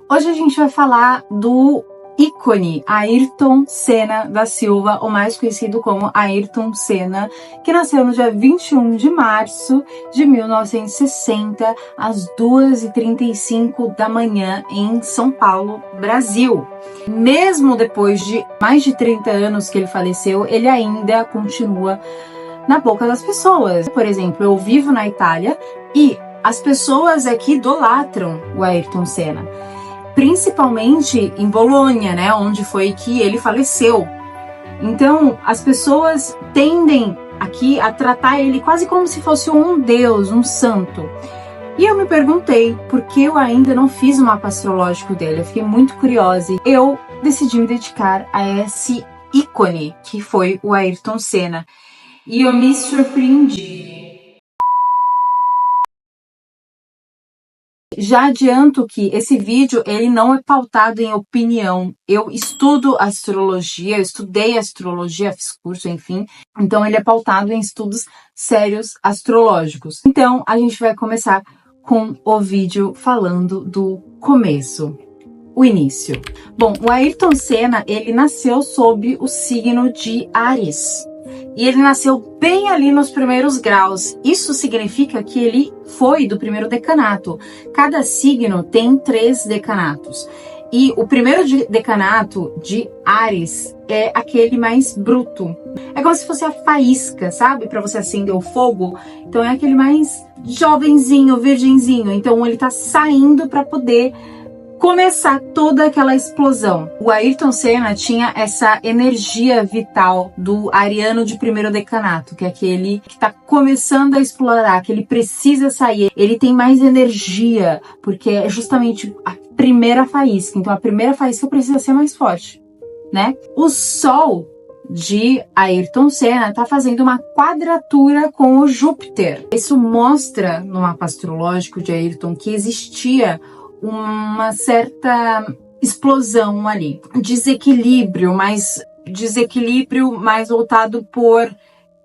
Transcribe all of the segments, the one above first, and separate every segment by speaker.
Speaker 1: Hoje a gente vai falar do ícone Ayrton Senna da Silva, ou mais conhecido como Ayrton Senna, que nasceu no dia 21 de março de 1960, às 2h35 da manhã, em São Paulo, Brasil. Mesmo depois de mais de 30 anos que ele faleceu, ele ainda continua na boca das pessoas. Por exemplo, eu vivo na Itália e as pessoas aqui idolatram o Ayrton Senna, principalmente em Bolonha, né, onde foi que ele faleceu. Então, as pessoas tendem aqui a tratar ele quase como se fosse um deus, um santo. E eu me perguntei por que eu ainda não fiz o mapa astrológico dele. Eu fiquei muito curiosa. Eu decidi me dedicar a esse ícone que foi o Ayrton Senna. E eu me surpreendi. Já adianto que esse vídeo ele não é pautado em opinião. Eu estudo astrologia, eu estudei astrologia, fiz curso, enfim. Então ele é pautado em estudos sérios astrológicos. Então a gente vai começar com o vídeo falando do começo, o início. Bom, o Ayrton Senna, ele nasceu sob o signo de Áries. E ele nasceu bem ali nos primeiros graus. Isso significa que ele foi do primeiro decanato. Cada signo tem 3 decanatos. E o primeiro decanato de Áries é aquele mais bruto. É como se fosse a faísca, sabe? Para você acender o fogo. Então é aquele mais jovenzinho, virgenzinho. Então ele tá saindo para poder começar toda aquela explosão. O Ayrton Senna tinha essa energia vital do ariano de primeiro decanato, que é aquele que está começando a explorar, que ele precisa sair. Ele tem mais energia, porque é justamente a primeira faísca. Então a primeira faísca precisa ser mais forte, né? O Sol de Ayrton Senna está fazendo uma quadratura com o Júpiter. Isso mostra no mapa astrológico de Ayrton que existia uma certa explosão ali, desequilíbrio mais voltado por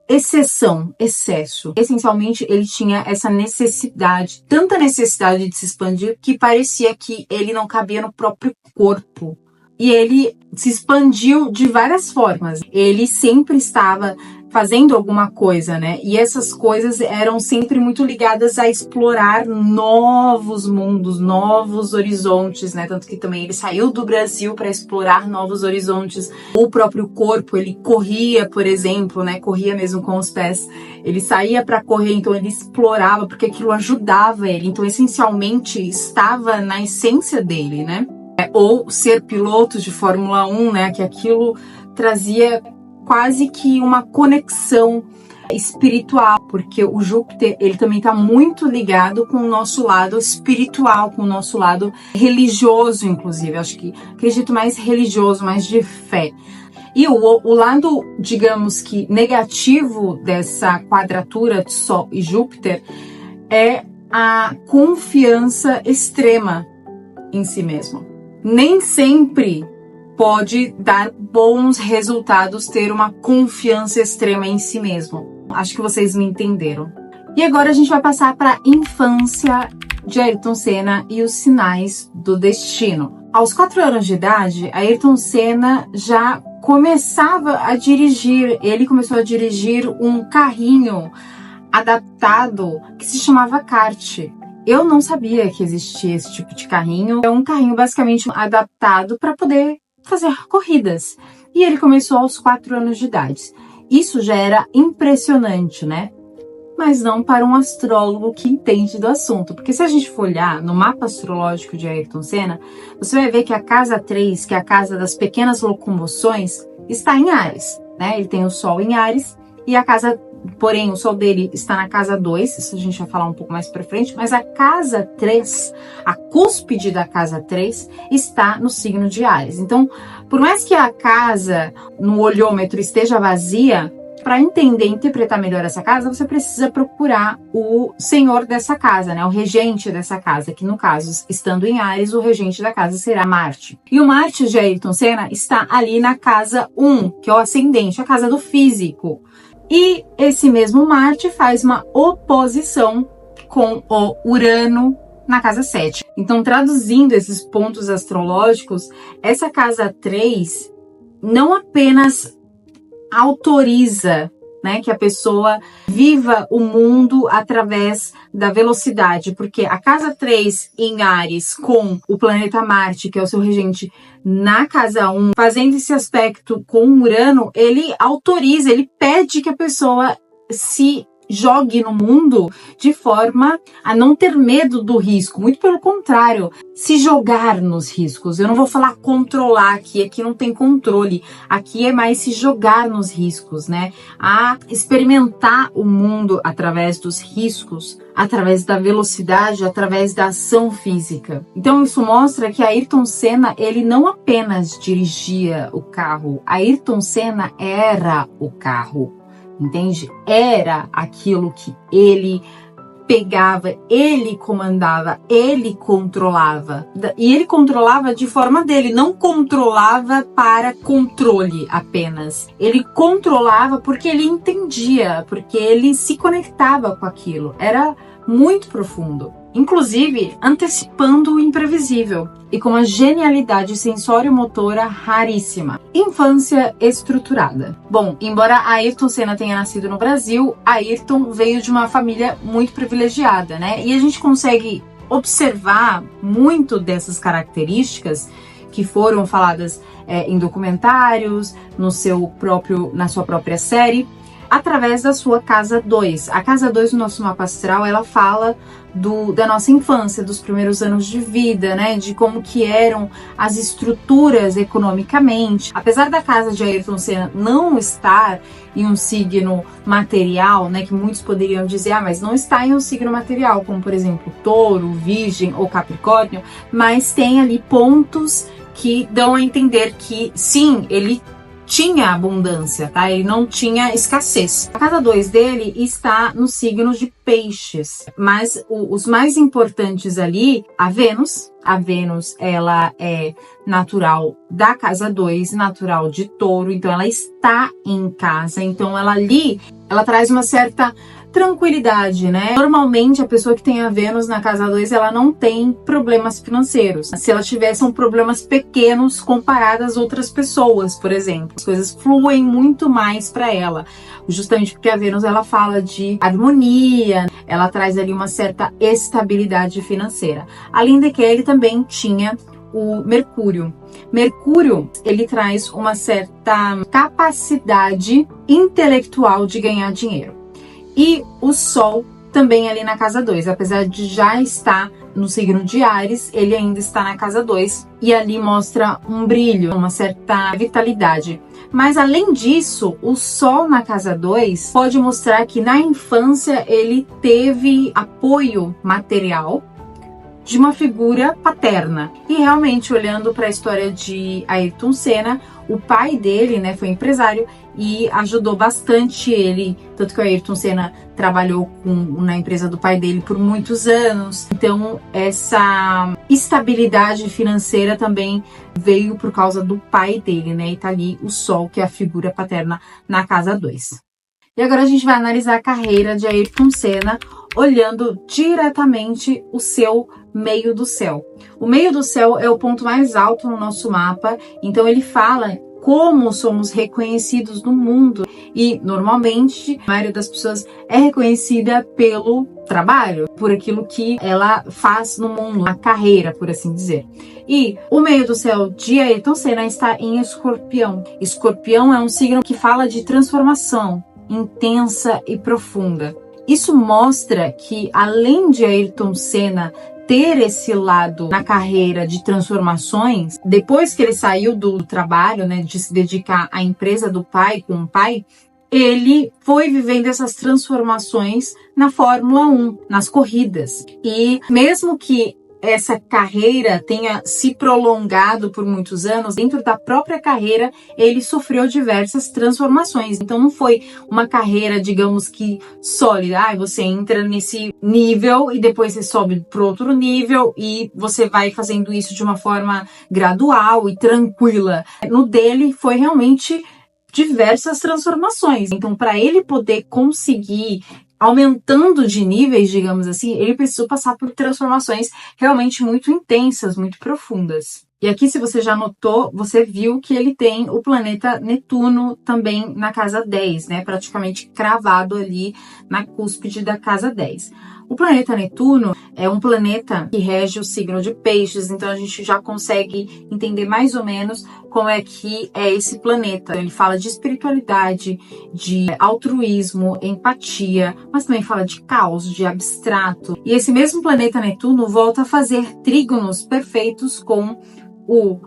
Speaker 1: exceção, excesso. Essencialmente, ele tinha essa necessidade, tanta necessidade de se expandir, que parecia que ele não cabia no próprio corpo. E ele se expandiu de várias formas. Ele sempre estava fazendo alguma coisa, né? E essas coisas eram sempre muito ligadas a explorar novos mundos, novos horizontes, né? Tanto que também ele saiu do Brasil para explorar novos horizontes. O próprio corpo, ele corria, por exemplo, né? Corria mesmo com os pés. Ele saía para correr, então ele explorava, porque aquilo ajudava ele. Então, essencialmente, estava na essência dele, né? Ou ser piloto de Fórmula 1, né? Que aquilo trazia quase que uma conexão espiritual, porque o Júpiter, ele também está muito ligado com o nosso lado espiritual, com o nosso lado religioso, inclusive. Acho que acredito mais religioso, mais de fé. E o lado, digamos que negativo dessa quadratura de Sol e Júpiter é a confiança extrema em si mesmo. Nem sempre pode dar bons resultados ter uma confiança extrema em si mesmo. Acho que vocês me entenderam. E agora a gente vai passar para a infância de Ayrton Senna e os sinais do destino. Aos 4 anos de idade, Ayrton Senna já começava a dirigir. Ele começou a dirigir um carrinho adaptado que se chamava kart. Eu não sabia que existia esse tipo de carrinho. É um carrinho basicamente adaptado para poder fazer corridas. E ele começou aos 4 anos de idade. Isso já era impressionante, né? Mas não para um astrólogo que entende do assunto. Porque se a gente for olhar no mapa astrológico de Ayrton Senna, você vai ver que a casa 3, que é a casa das pequenas locomoções, está em Áries, né? Ele tem o Sol em Áries e a casa... Porém, o Sol dele está na casa 2, isso a gente vai falar um pouco mais pra frente, mas a casa 3, a cúspide da casa 3, está no signo de Áries. Então, por mais que a casa no olhômetro esteja vazia, para entender e interpretar melhor essa casa, você precisa procurar o senhor dessa casa, né? O regente dessa casa, que no caso, estando em Áries, o regente da casa será Marte. E o Marte de Ayrton Senna está ali na casa 1, que é o ascendente, a casa do físico. E esse mesmo Marte faz uma oposição com o Urano na casa 7. Então, traduzindo esses pontos astrológicos, essa casa 3 não apenas autoriza, né, que a pessoa viva o mundo através da velocidade, porque a casa 3 em Áries, com o planeta Marte, que é o seu regente, na casa 1, fazendo esse aspecto com Urano, ele autoriza, ele pede que a pessoa se jogue no mundo de forma a não ter medo do risco, muito pelo contrário, se jogar nos riscos. Eu não vou falar controlar aqui não tem controle, aqui é mais se jogar nos riscos, né? A experimentar o mundo através dos riscos, através da velocidade, através da ação física. Então isso mostra que Ayrton Senna, ele não apenas dirigia o carro, Ayrton Senna era o carro. Entende? Era aquilo que ele pegava, ele comandava, ele controlava. E ele controlava de forma dele, não controlava para controle apenas. Ele controlava porque ele entendia, porque ele se conectava com aquilo. Era muito profundo. Inclusive, antecipando o imprevisível e com uma genialidade sensório-motora raríssima. Infância estruturada. Bom, embora Ayrton Senna tenha nascido no Brasil, Ayrton veio de uma família muito privilegiada, né? E a gente consegue observar muito dessas características que foram faladas em documentários, na sua própria série, através da sua casa 2. A casa 2 do nosso mapa astral, ela fala da nossa infância, dos primeiros anos de vida, né? De como que eram as estruturas economicamente. Apesar da casa de Ayrton Senna não estar em um signo material, né? Que muitos poderiam dizer, mas não está em um signo material, como por exemplo Touro, Virgem ou Capricórnio, mas tem ali pontos que dão a entender que sim, ele tinha abundância, tá? Ele não tinha escassez. A casa 2 dele está no signo de Peixes, mas os mais importantes ali, a Vênus. A Vênus, ela é natural da casa 2, natural de Touro, então ela está em casa, então ela traz uma certa tranquilidade, né? Normalmente a pessoa que tem a Vênus na casa 2, ela não tem problemas financeiros. Se ela tiver, são problemas pequenos comparados às outras pessoas, por exemplo. As coisas fluem muito mais para ela, justamente porque a Vênus, ela fala de harmonia, ela traz ali uma certa estabilidade financeira. Além de que ele também tinha o Mercúrio. Mercúrio, ele traz uma certa capacidade intelectual de ganhar dinheiro. E o Sol também ali na casa 2, apesar de já estar no signo de Áries, ele ainda está na casa 2 e ali mostra um brilho, uma certa vitalidade. Mas além disso, o Sol na casa 2 pode mostrar que na infância ele teve apoio material de uma figura paterna. E realmente, olhando para a história de Ayrton Senna, o pai dele, né, foi empresário e ajudou bastante ele, tanto que o Ayrton Senna trabalhou na empresa do pai dele por muitos anos. Então, essa estabilidade financeira também veio por causa do pai dele, né? E tá ali o Sol, que é a figura paterna na casa 2. E agora a gente vai analisar a carreira de Ayrton Senna, olhando diretamente o seu meio do céu. O meio do céu é o ponto mais alto no nosso mapa, então ele fala como somos reconhecidos no mundo. E normalmente a maioria das pessoas é reconhecida pelo trabalho, por aquilo que ela faz no mundo, a carreira, por assim dizer. E o meio do céu de Ayrton Senna está em Escorpião. Escorpião é um signo que fala de transformação intensa e profunda. Isso mostra que, além de Ayrton Senna ter esse lado na carreira de transformações, depois que ele saiu do trabalho, né, de se dedicar à empresa do pai, com o pai, ele foi vivendo essas transformações na Fórmula 1, nas corridas. E mesmo que essa carreira tenha se prolongado por muitos anos, dentro da própria carreira ele sofreu diversas transformações. Então não foi uma carreira, digamos que sólida. Você entra nesse nível e depois você sobe para outro nível e você vai fazendo isso de uma forma gradual e tranquila. No dele foi realmente diversas transformações. Então, para ele poder conseguir aumentando de níveis, digamos assim, ele precisou passar por transformações realmente muito intensas, muito profundas. E aqui, se você já notou, você viu que ele tem o planeta Netuno também na casa 10, né? Praticamente cravado ali na cúspide da casa 10. O planeta Netuno é um planeta que rege o signo de Peixes, então a gente já consegue entender mais ou menos como é que é esse planeta. Ele fala de espiritualidade, de altruísmo, empatia, mas também fala de caos, de abstrato. E esse mesmo planeta Netuno volta a fazer trígonos perfeitos com o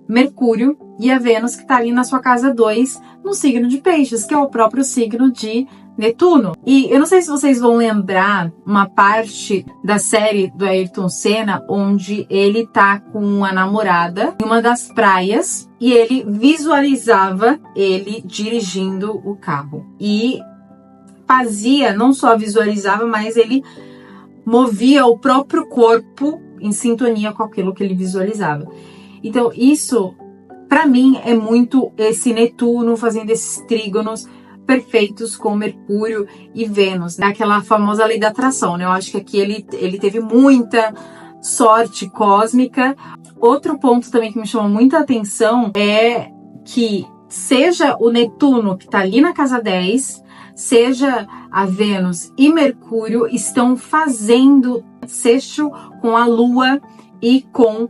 Speaker 1: Mercúrio e a Vênus, que está ali na sua casa 2, no signo de Peixes, que é o próprio signo de Netuno. E eu não sei se vocês vão lembrar uma parte da série do Ayrton Senna, onde ele tá com a namorada em uma das praias e ele visualizava ele dirigindo o carro. E fazia, não só visualizava, mas ele movia o próprio corpo em sintonia com aquilo que ele visualizava. Então isso, para mim, é muito esse Netuno fazendo esses trígonos perfeitos com Mercúrio e Vênus, né? Aquela famosa lei da atração, né? Eu acho que aqui ele teve muita sorte cósmica. Outro ponto também que me chamou muita atenção é que seja o Netuno, que está ali na casa 10, seja a Vênus e Mercúrio estão fazendo sexto com a Lua e com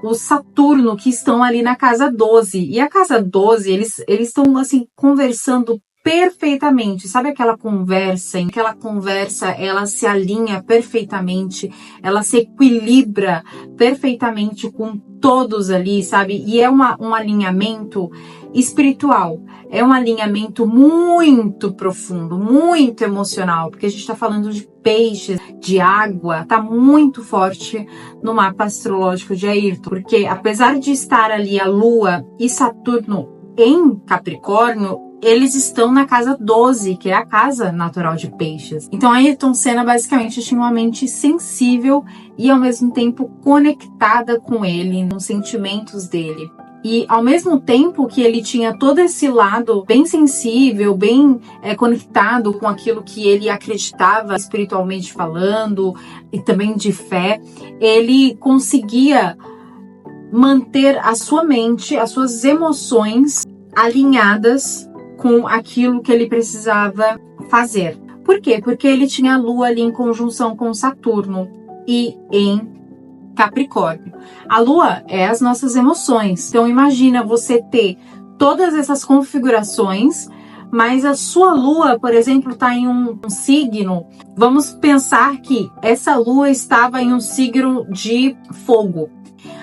Speaker 1: o Saturno, que estão ali na casa 12. E a casa 12, eles estão assim conversando perfeitamente. Sabe aquela conversa? Em aquela conversa ela se alinha perfeitamente, ela se equilibra perfeitamente com todos ali, sabe? E é um alinhamento espiritual. É um alinhamento muito profundo, muito emocional, porque a gente está falando de peixes, de água, tá muito forte no mapa astrológico de Ayrton, porque apesar de estar ali a Lua e Saturno em Capricórnio, eles estão na casa 12, que é a casa natural de Peixes. Então Ayrton Senna basicamente tinha uma mente sensível e ao mesmo tempo conectada com ele, nos sentimentos dele. E ao mesmo tempo que ele tinha todo esse lado bem sensível, bem conectado com aquilo que ele acreditava espiritualmente falando e também de fé, ele conseguia manter a sua mente, as suas emoções alinhadas com aquilo que ele precisava fazer. Por quê? Porque ele tinha a Lua ali em conjunção com Saturno e em Capricórnio. A Lua é as nossas emoções. Então imagina você ter todas essas configurações, mas a sua Lua, por exemplo, está em um signo. Vamos pensar que essa Lua estava em um signo de fogo.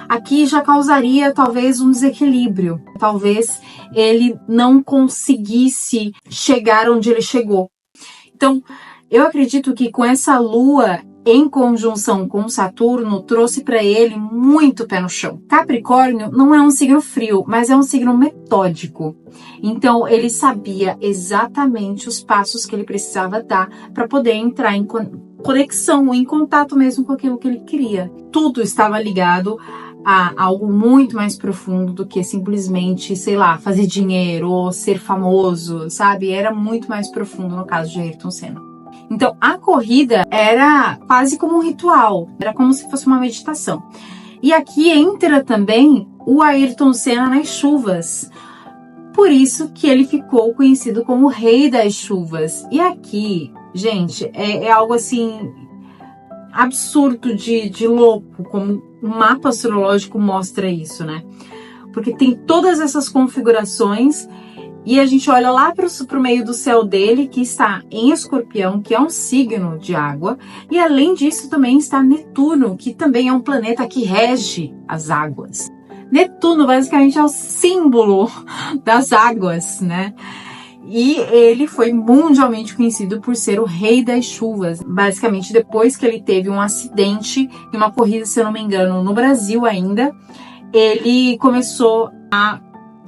Speaker 1: Aqui já causaria talvez um desequilíbrio. Talvez ele não conseguisse chegar onde ele chegou. Então, eu acredito que com essa Lua em conjunção com Saturno, trouxe para ele muito pé no chão. Capricórnio não é um signo frio, mas é um signo metódico. Então, ele sabia exatamente os passos que ele precisava dar para poder entrar em conexão, em contato mesmo com aquilo que ele queria. Tudo estava ligado a algo muito mais profundo do que simplesmente, sei lá, fazer dinheiro ou ser famoso, sabe? Era muito mais profundo no caso de Ayrton Senna. Então, a corrida era quase como um ritual, era como se fosse uma meditação. E aqui entra também o Ayrton Senna nas chuvas. Por isso que ele ficou conhecido como o Rei das Chuvas. E aqui, gente, é algo assim absurdo de louco, como o mapa astrológico mostra isso, né? Porque tem todas essas configurações. E a gente olha lá para o meio do céu dele, que está em Escorpião, que é um signo de água. E além disso também está Netuno, que também é um planeta que rege as águas. Netuno basicamente é o símbolo das águas, né? E ele foi mundialmente conhecido por ser o rei das chuvas. Basicamente, depois que ele teve um acidente em uma corrida, se eu não me engano, no Brasil ainda, ele começou a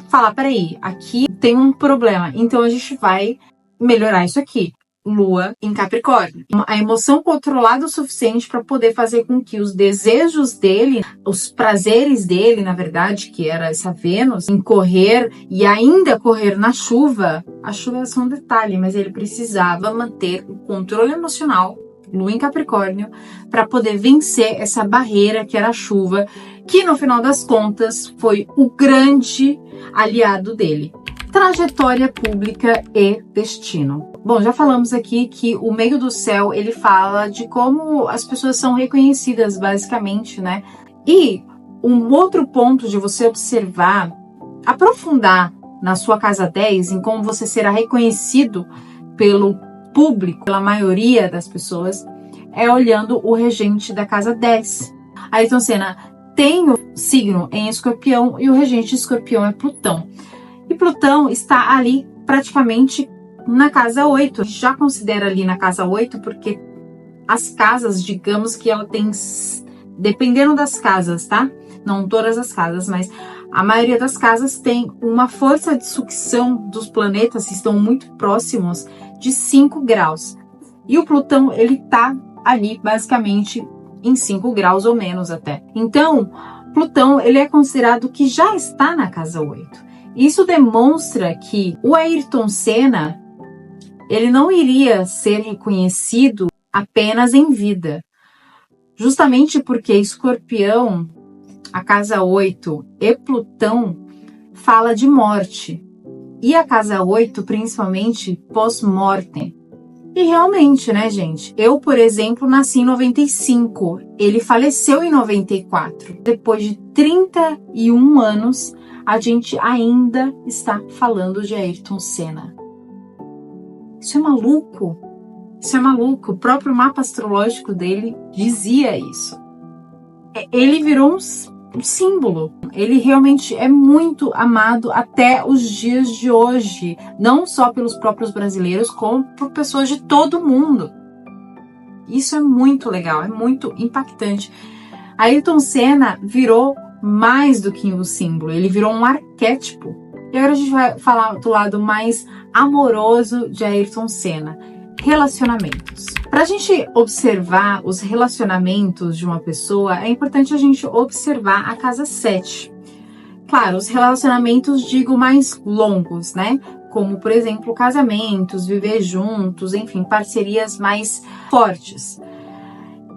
Speaker 1: falar, peraí, aqui tem um problema, então a gente vai melhorar isso aqui. Lua em Capricórnio. A emoção controlada o suficiente para poder fazer com que os desejos dele, os prazeres dele, na verdade, que era essa Vênus, em correr e ainda correr na chuva. A chuva é só um detalhe, mas ele precisava manter o controle emocional, Lua em Capricórnio, para poder vencer essa barreira que era a chuva, que no final das contas foi o grande aliado dele. Trajetória pública e destino. Bom, já falamos aqui que o meio do céu, ele fala de como as pessoas são reconhecidas, basicamente, né? E um outro ponto de você observar, aprofundar na sua casa 10, em como você será reconhecido pelo público, pela maioria das pessoas, é olhando o regente da casa 10. Ayrton Senna tem o signo em Escorpião e o regente de Escorpião é Plutão. E Plutão está ali praticamente na casa 8. Já considera ali na casa 8 porque as casas, digamos que ela tem, dependendo das casas, tá? Não todas as casas, mas a maioria das casas tem uma força de sucção dos planetas que estão muito próximos de 5 graus. E o Plutão, ele tá ali basicamente em 5 graus ou menos até. Então, Plutão, ele é considerado que já está na casa 8. Isso demonstra que o Ayrton Senna, ele não iria ser reconhecido apenas em vida. Justamente porque Escorpião, a casa 8 e Plutão fala de morte. E a casa 8, principalmente, pós-mortem. E realmente, né, gente? Eu, por exemplo, nasci em 95. Ele faleceu em 94. Depois de 31 anos, a gente ainda está falando de Ayrton Senna. Isso é maluco. Isso é maluco. O próprio mapa astrológico dele dizia isso. Ele virou um símbolo. Ele realmente é muito amado até os dias de hoje. Não só pelos próprios brasileiros, como por pessoas de todo o mundo. Isso é muito legal, é muito impactante. Ayrton Senna virou mais do que um símbolo, ele virou um arquétipo. E agora a gente vai falar do lado mais amoroso de Ayrton Senna. Relacionamentos. Para a gente observar os relacionamentos de uma pessoa, é importante a gente observar a casa 7. Claro, os relacionamentos, digo, mais longos, né? Como, por exemplo, casamentos, viver juntos, enfim, parcerias mais fortes.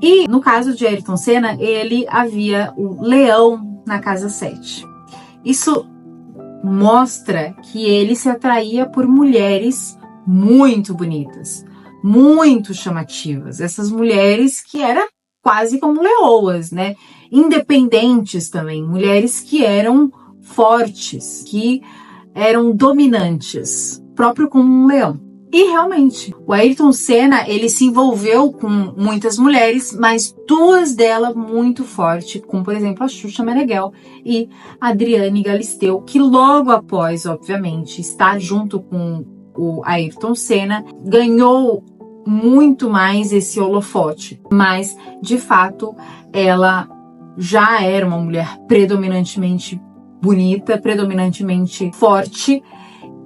Speaker 1: E no caso de Ayrton Senna, ele havia o leão na casa 7. Isso mostra que ele se atraía por mulheres muito bonitas, muito chamativas. Essas mulheres que eram quase como leoas, né? Independentes também, mulheres que eram fortes, que eram dominantes, próprio como um leão. E realmente, o Ayrton Senna, ele se envolveu com muitas mulheres, mas duas delas muito fortes, como por exemplo a Xuxa Meneghel e a Adriane Galisteu, que logo após, obviamente, estar junto com o Ayrton Senna, ganhou muito mais esse holofote. Mas, de fato, ela já era uma mulher predominantemente bonita, predominantemente forte,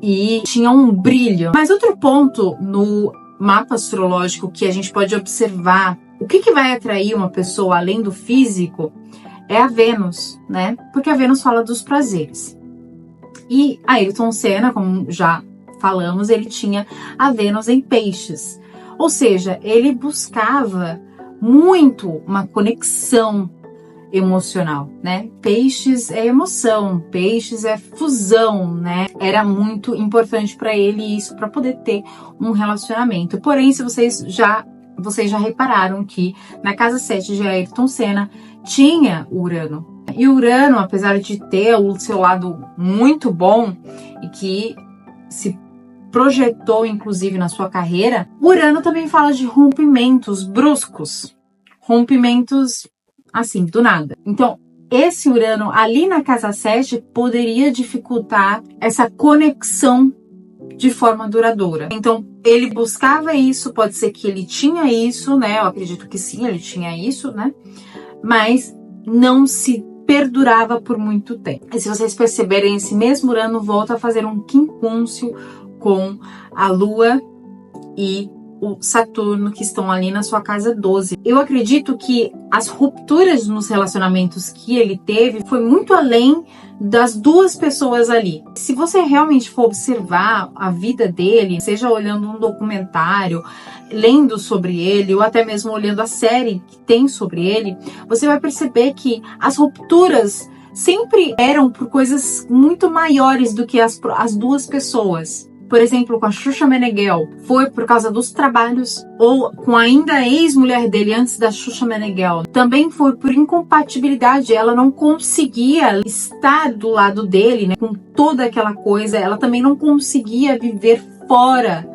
Speaker 1: e tinha um brilho. Mas outro ponto no mapa astrológico que a gente pode observar, o que vai atrair uma pessoa além do físico, é a Vênus, né? Porque a Vênus fala dos prazeres. E Ayrton Senna, como já falamos, ele tinha a Vênus em Peixes. Ou seja, ele buscava muito uma conexão emocional, né? Peixes é emoção, peixes é fusão, né? Era muito importante para ele isso, para poder ter um relacionamento. Porém, se vocês já repararam que na casa 7 de Ayrton Senna tinha Urano. E Urano, apesar de ter o seu lado muito bom e que se projetou inclusive na sua carreira, Urano também fala de rompimentos bruscos, rompimentos assim, do nada. Então, esse Urano ali na casa 7 poderia dificultar essa conexão de forma duradoura. Então, ele buscava isso, pode ser que ele tinha isso, né? Eu acredito que sim, ele tinha isso, né? Mas não se perdurava por muito tempo. E se vocês perceberem, esse mesmo Urano volta a fazer um quincúncio com a Lua e o Saturno, que estão ali na sua casa 12. Eu acredito que as rupturas nos relacionamentos que ele teve foi muito além das duas pessoas ali. Se você realmente for observar a vida dele, seja olhando um documentário, lendo sobre ele, ou até mesmo olhando a série que tem sobre ele, você vai perceber que as rupturas sempre eram por coisas muito maiores do que as duas pessoas. Por exemplo, com a Xuxa Meneghel, foi por causa dos trabalhos, ou com ainda a ex-mulher dele antes da Xuxa Meneghel, também foi por incompatibilidade. Ela não conseguia estar do lado dele, né, com toda aquela coisa. Ela também não conseguia viver fora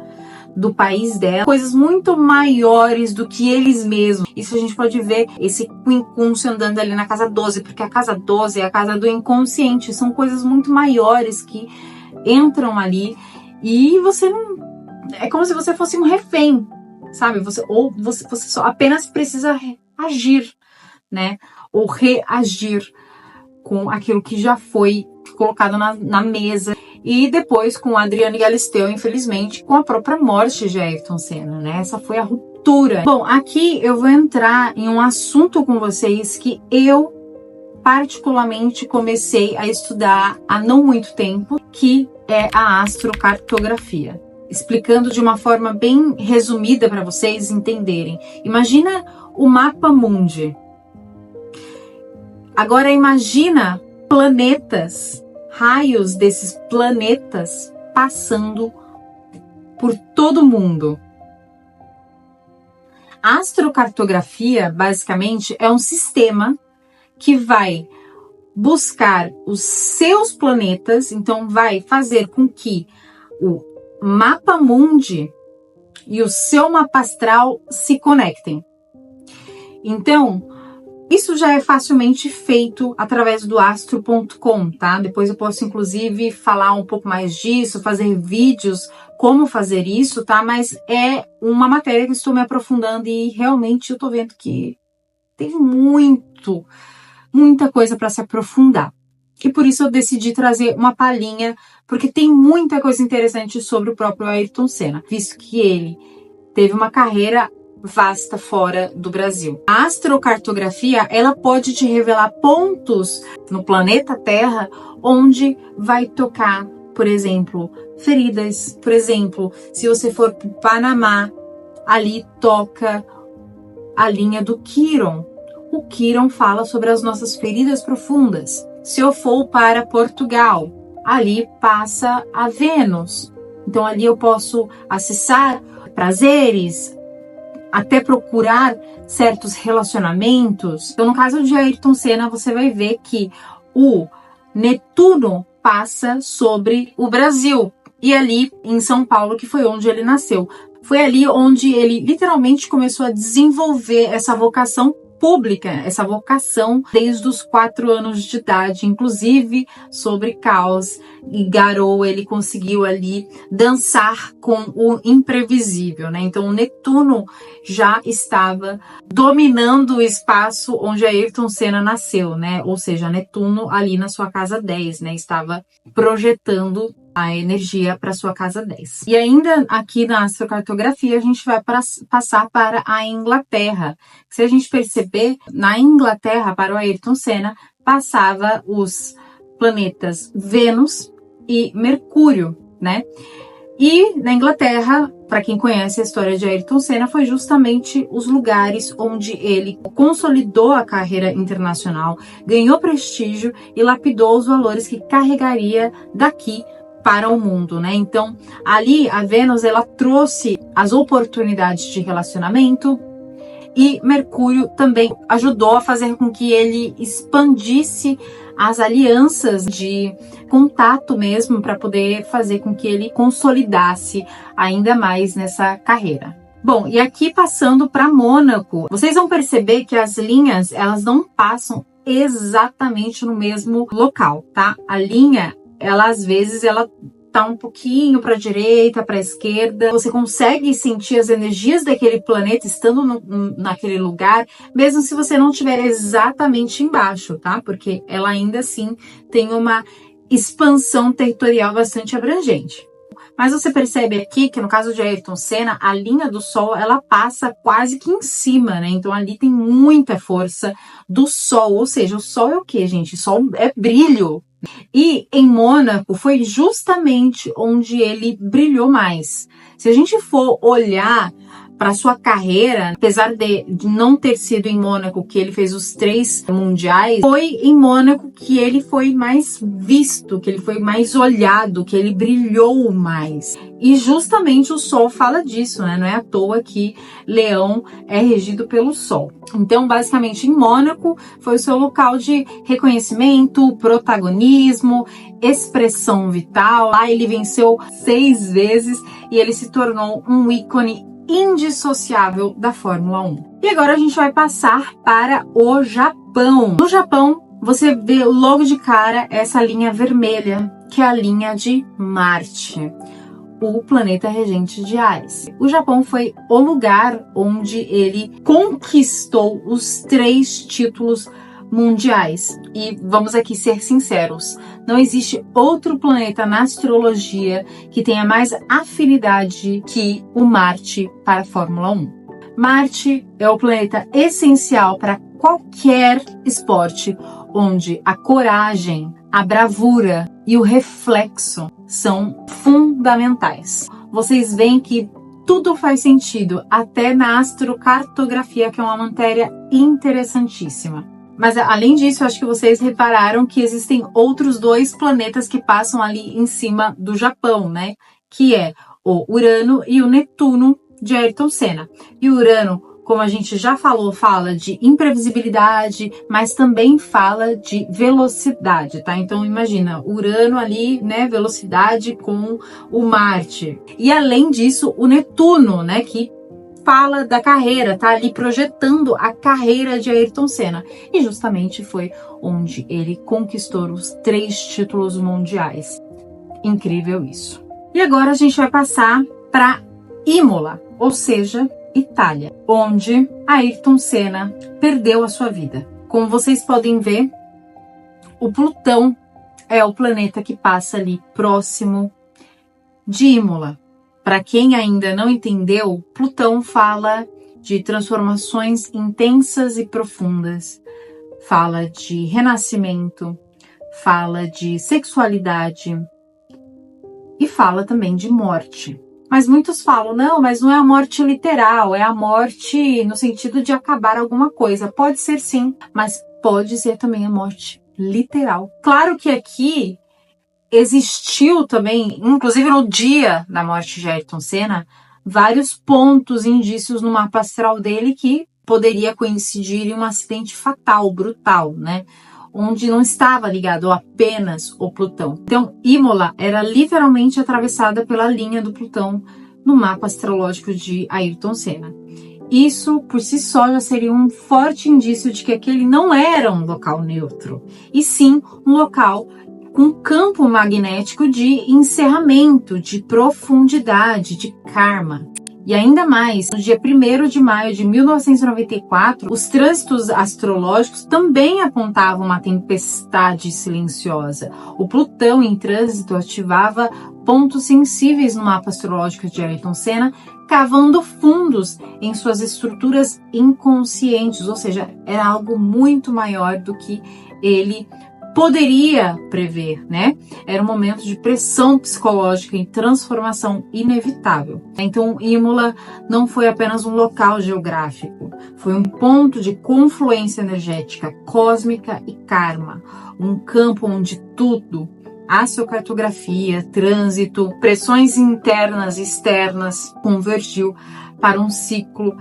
Speaker 1: do país dela, coisas muito maiores do que eles mesmos. Isso a gente pode ver esse quincúncio andando ali na casa 12, porque a casa 12 é a casa do inconsciente, são coisas muito maiores que entram ali. E você não... É como se você fosse um refém, sabe? Você só apenas precisa agir, né? Ou reagir com aquilo que já foi colocado na mesa. E depois, com a Adriana Galisteu, infelizmente, com a própria morte de Ayrton Senna, né? Essa foi a ruptura. Bom, aqui eu vou entrar em um assunto com vocês que eu particularmente comecei a estudar há não muito tempo, que é a astrocartografia. Explicando de uma forma bem resumida para vocês entenderem. Imagina o mapa mundi. Agora imagina planetas, raios desses planetas passando por todo mundo. A astrocartografia, basicamente, é um sistema que vai buscar os seus planetas, então vai fazer com que o mapa mundi e o seu mapa astral se conectem. Então, isso já é facilmente feito através do astro.com, tá? Depois eu posso, inclusive, falar um pouco mais disso, fazer vídeos como fazer isso, tá? Mas é uma matéria que estou me aprofundando e realmente eu tô vendo que tem muita coisa para se aprofundar. E por isso eu decidi trazer uma palhinha, porque tem muita coisa interessante sobre o próprio Ayrton Senna, visto que ele teve uma carreira vasta fora do Brasil. A astrocartografia, ela pode te revelar pontos no planeta Terra onde vai tocar, por exemplo, feridas. Por exemplo, se você for para o Panamá, ali toca a linha do Quirón. O Quirón fala sobre as nossas feridas profundas. Se eu for para Portugal, ali passa a Vênus. Então ali eu posso acessar prazeres, até procurar certos relacionamentos. Então no caso de Ayrton Senna, você vai ver que o Netuno passa sobre o Brasil. E ali em São Paulo, que foi onde ele nasceu. Foi ali onde ele literalmente começou a desenvolver essa vocação pública, essa vocação desde os 4 anos de idade, inclusive sobre caos e Garou, ele conseguiu ali dançar com o imprevisível, né? Então o Netuno já estava dominando o espaço onde Ayrton Senna nasceu, né? Ou seja, Netuno ali na sua casa 10, né? Estava projetando a energia para sua casa 10. E ainda aqui na astrocartografia a gente vai passar para a Inglaterra. Se a gente perceber, na Inglaterra, para o Ayrton Senna, passava os planetas Vênus e Mercúrio, né? E na Inglaterra, para quem conhece a história de Ayrton Senna, foi justamente os lugares onde ele consolidou a carreira internacional, ganhou prestígio e lapidou os valores que carregaria daqui para o mundo, né? Então, ali a Vênus, ela trouxe as oportunidades de relacionamento e Mercúrio também ajudou a fazer com que ele expandisse as alianças de contato mesmo para poder fazer com que ele consolidasse ainda mais nessa carreira. Bom, e aqui passando para Mônaco, vocês vão perceber que as linhas, elas não passam exatamente no mesmo local, tá? A linha, ela às vezes ela tá um pouquinho para a direita, para a esquerda. Você consegue sentir as energias daquele planeta estando naquele lugar, mesmo se você não estiver exatamente embaixo, tá? Porque ela ainda assim tem uma expansão territorial bastante abrangente. Mas você percebe aqui que no caso de Ayrton Senna, a linha do Sol, ela passa quase que em cima, né? Então ali tem muita força do Sol, ou seja, o Sol é o que, gente? O Sol é brilho. E em Mônaco foi justamente onde ele brilhou mais. Se a gente for olhar para sua carreira, apesar de não ter sido em Mônaco que ele fez os 3 mundiais, foi em Mônaco que ele foi mais visto, que ele foi mais olhado, que ele brilhou mais. E justamente o Sol fala disso, né? Não é à toa que Leão é regido pelo Sol. Então, basicamente, em Mônaco foi o seu local de reconhecimento, protagonismo, expressão vital. Lá ele venceu 6 vezes e ele se tornou um ícone indissociável da Fórmula 1. E agora a gente vai passar para o Japão. No Japão, você vê logo de cara essa linha vermelha, que é a linha de Marte, o planeta regente de Áries. O Japão foi o lugar onde ele conquistou os 3 títulos mundiais. E vamos aqui ser sinceros, não existe outro planeta na astrologia que tenha mais afinidade que o Marte para a Fórmula 1. Marte é o planeta essencial para qualquer esporte onde a coragem, a bravura e o reflexo são fundamentais. Vocês veem que tudo faz sentido, até na astrocartografia, que é uma matéria interessantíssima. Mas além disso, acho que vocês repararam que existem outros 2 planetas que passam ali em cima do Japão, né? Que é o Urano e o Netuno de Ayrton Senna. E o Urano, como a gente já falou, fala de imprevisibilidade, mas também fala de velocidade, tá? Então imagina, Urano ali, né, velocidade com o Marte. E além disso, o Netuno, né, que fala da carreira, tá ali projetando a carreira de Ayrton Senna. E justamente foi onde ele conquistou os 3 títulos mundiais. Incrível isso. E agora a gente vai passar para Imola, ou seja, Itália, onde Ayrton Senna perdeu a sua vida. Como vocês podem ver, o Plutão é o planeta que passa ali próximo de Imola. Para quem ainda não entendeu, Plutão fala de transformações intensas e profundas, fala de renascimento, fala de sexualidade e fala também de morte. Mas muitos falam, não, mas não é a morte literal, é a morte no sentido de acabar alguma coisa. Pode ser sim, mas pode ser também a morte literal. Claro que aqui existiu também, inclusive no dia da morte de Ayrton Senna, vários pontos, indícios no mapa astral dele que poderia coincidir em um acidente fatal, brutal, né? Onde não estava ligado apenas o Plutão. Então, Imola era literalmente atravessada pela linha do Plutão no mapa astrológico de Ayrton Senna. Isso, por si só, já seria um forte indício de que aquele não era um local neutro, e sim um local com campo magnético de encerramento, de profundidade, de karma. E ainda mais, no dia 1º de maio de 1994, os trânsitos astrológicos também apontavam uma tempestade silenciosa. O Plutão em trânsito ativava pontos sensíveis no mapa astrológico de Ayrton Senna, cavando fundos em suas estruturas inconscientes, ou seja, era algo muito maior do que ele poderia prever, né? Era um momento de pressão psicológica e transformação inevitável. Então, Imola não foi apenas um local geográfico, foi um ponto de confluência energética, cósmica e karma, um campo onde tudo, astrocartografia, trânsito, pressões internas e externas, convergiu para um ciclo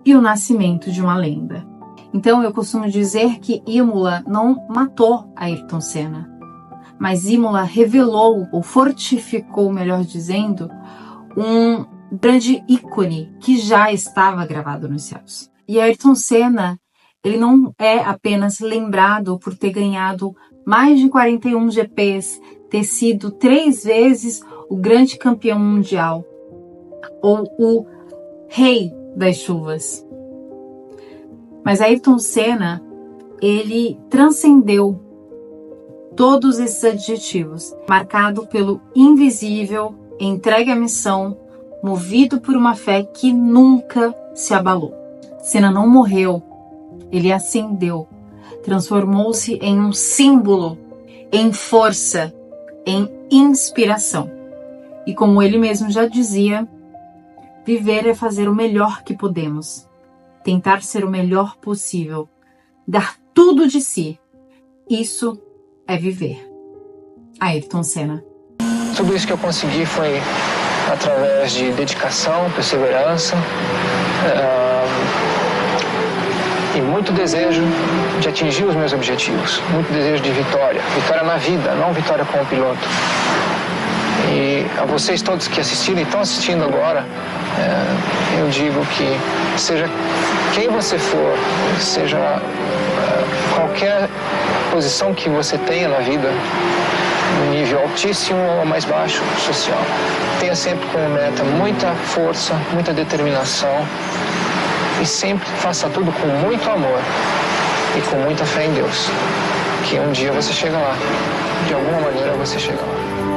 Speaker 1: e o nascimento de uma lenda. Então, eu costumo dizer que Imola não matou Ayrton Senna, mas Imola revelou, ou fortificou, melhor dizendo, um grande ícone que já estava gravado nos céus. E Ayrton Senna, ele não é apenas lembrado por ter ganhado mais de 41 GPs, ter sido 3 vezes o grande campeão mundial, ou o rei das chuvas. Mas Ayrton Senna, ele transcendeu todos esses adjetivos, marcado pelo invisível, entregue à missão, movido por uma fé que nunca se abalou. Senna não morreu, ele ascendeu, transformou-se em um símbolo, em força, em inspiração. E como ele mesmo já dizia, viver é fazer o melhor que podemos, tentar ser o melhor possível, dar tudo de si. Isso é viver. Ayrton Senna.
Speaker 2: Tudo isso que eu consegui foi através de dedicação, perseverança e muito desejo de atingir os meus objetivos, muito desejo de vitória na vida, não vitória como piloto. E a vocês todos que assistiram e estão assistindo agora, eu digo que seja quem você for, seja qualquer posição que você tenha na vida, no nível altíssimo ou mais baixo social, tenha sempre como meta muita força, muita determinação e sempre faça tudo com muito amor e com muita fé em Deus, que um dia você chega lá, de alguma maneira você chega lá.